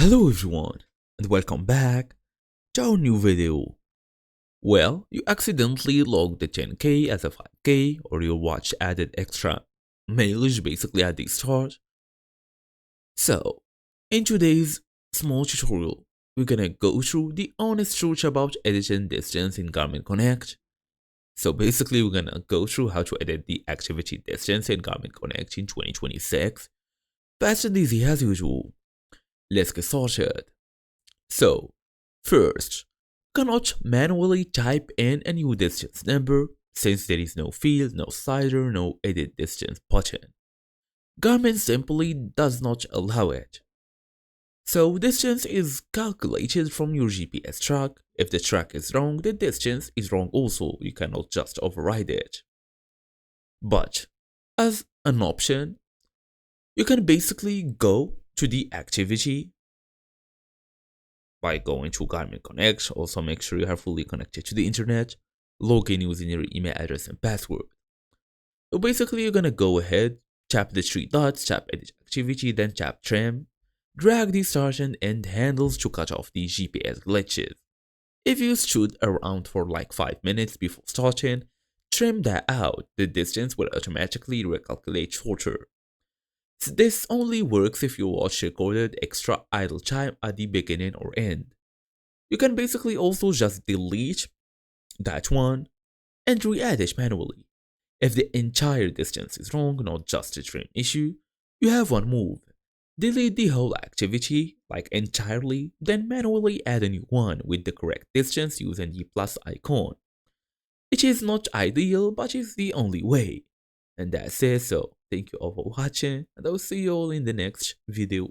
Hello everyone, and welcome back to our new video. Well, you accidentally logged the 10k as a 5k, or your watch added extra mileage basically at the start. So, in today's small tutorial, we're gonna go through the honest truth about editing distance in Garmin Connect. So basically, we're gonna go through how to edit the activity distance in Garmin Connect in 2026. Fast and easy as usual. Let's get started. So, first, cannot manually type in a new distance number since there is no field, no slider, no edit distance button. Garmin simply does not allow it. So, distance is calculated from your GPS track. If the track is wrong, the distance is wrong also. You cannot just override it. But, as an option, you can basically go to the activity by going to Garmin Connect. Also, make sure you are fully connected to the internet. Log in using your email address and password. So basically, you're gonna go ahead, tap the three dots, tap Edit Activity, then tap Trim. Drag the start and end handles to cut off the GPS glitches. If you stood around for like 5 minutes before starting, trim that out. The distance will automatically recalculate shorter. This only works if your watch recorded extra idle time at the beginning or end. You can basically also just delete that one and re-add it manually. If the entire distance is wrong, not just a trim issue, you have one move. Delete the whole activity, like entirely, then manually add a new one with the correct distance using the plus icon. It is not ideal, but it's the only way. And that's it, so thank you all for watching, and I'll see you all in the next video.